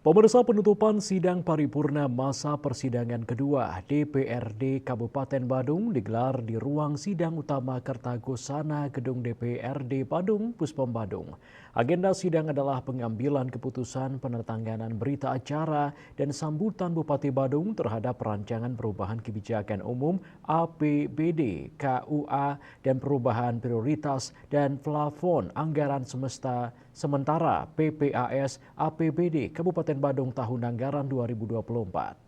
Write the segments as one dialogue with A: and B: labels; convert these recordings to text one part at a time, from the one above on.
A: Pemirsa, penutupan sidang paripurna masa persidangan kedua DPRD Kabupaten Badung digelar di ruang sidang utama Kertagosana Gedung DPRD Badung, Puspom Badung. Agenda sidang adalah pengambilan keputusan penandatanganan berita acara dan sambutan Bupati Badung terhadap rancangan perubahan kebijakan umum APBD, KUA, dan perubahan prioritas dan plafon anggaran sementara PPAS APBD Kabupaten Badung tahun anggaran 2024.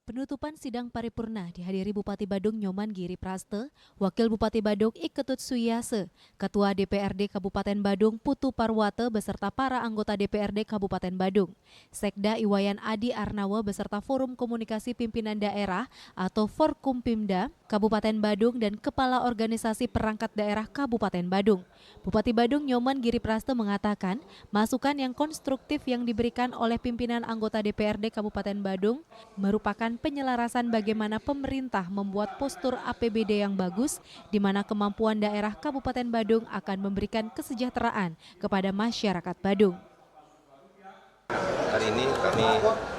B: Penutupan sidang paripurna dihadiri Bupati Badung Nyoman Giri Praste, Wakil Bupati Badung Iketut Suyase, Ketua DPRD Kabupaten Badung Putu Parwate beserta para anggota DPRD Kabupaten Badung, Sekda Iwayan Adi Arnawa beserta Forum Komunikasi Pimpinan Daerah atau Forkumpimda Kabupaten Badung dan Kepala Organisasi Perangkat Daerah Kabupaten Badung. Bupati Badung Nyoman Giri Praste mengatakan, masukan yang konstruktif yang diberikan oleh pimpinan anggota DPRD Kabupaten Badung merupakan penyelarasan bagaimana pemerintah membuat postur APBD yang bagus, di mana kemampuan daerah Kabupaten Badung akan memberikan kesejahteraan kepada masyarakat Badung.
C: Hari ini kami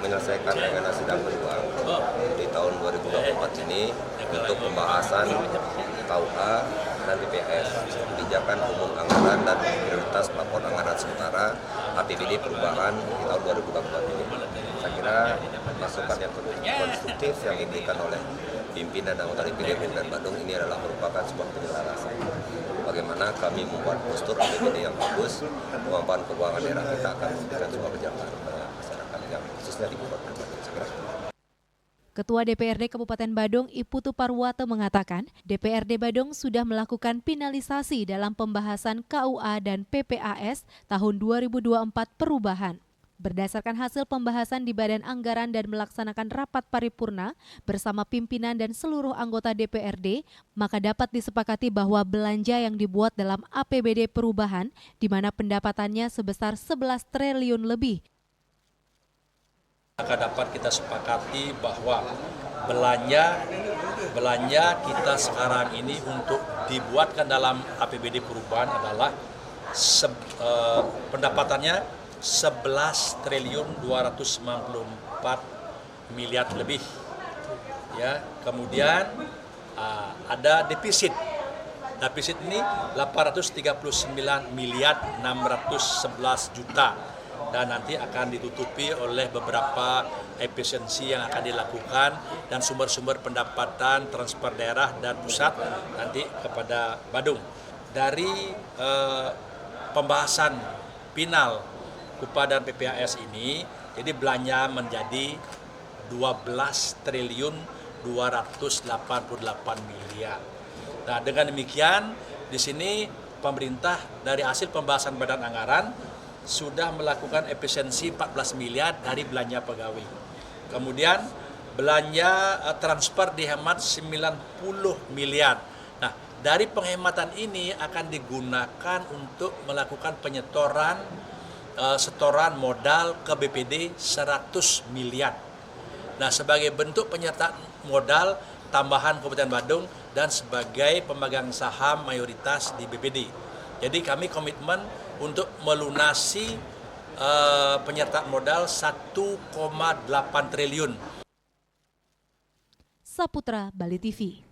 C: menyelesaikan agenda sidang kedua di tahun 2024 ini untuk pembahasan KUA dan PPAS, kebijakan umum anggaran dan prioritas plafon anggaran sementara APBD perubahan di tahun 2024 ini. Saya kira masukan yang konstruktif yang diberikan oleh pimpinan dan anggota DPD Kabupaten Badung ini adalah merupakan sebuah penyelarasan. Bagaimana kami membuat postur APBD yang bagus, kemampuan keuangan daerah kita akan memberikan sebuah kejahteraan pada masyarakat yang khususnya di Kabupaten Badung.
B: Ketua DPRD Kabupaten Badung Iputu Parwate mengatakan, DPRD Badung sudah melakukan finalisasi dalam pembahasan KUA dan PPAS tahun 2024 perubahan. Berdasarkan hasil pembahasan di Badan Anggaran dan melaksanakan rapat paripurna bersama pimpinan dan seluruh anggota DPRD, maka dapat disepakati bahwa belanja yang dibuat dalam APBD perubahan, di mana pendapatannya sebesar 11 triliun lebih,
D: maka dapat kita sepakati bahwa belanja kita sekarang ini untuk dibuatkan dalam APBD perubahan adalah pendapatannya 11 triliun 294 miliar lebih. Ya, kemudian ada defisit. Defisit ini 839 miliar 611 juta. Dan nanti akan ditutupi oleh beberapa efisiensi yang akan dilakukan dan sumber-sumber pendapatan transfer daerah dan pusat nanti kepada Badung. Dari pembahasan final KUPA dan PPAS ini, jadi belanja menjadi 12 triliun 288 miliar. Nah, dengan demikian di sini pemerintah dari hasil pembahasan Badan Anggaran sudah melakukan efisiensi 14 miliar dari belanja pegawai. Kemudian belanja transfer dihemat 90 miliar. Nah, dari penghematan ini akan digunakan untuk melakukan setoran modal ke BPD 100 miliar. Nah, sebagai bentuk penyertaan modal tambahan Kabupaten Badung dan sebagai pemegang saham mayoritas di BPD. Jadi kami komitmen untuk melunasi penyertaan modal 1,8 triliun.
B: Saputra Bali TV.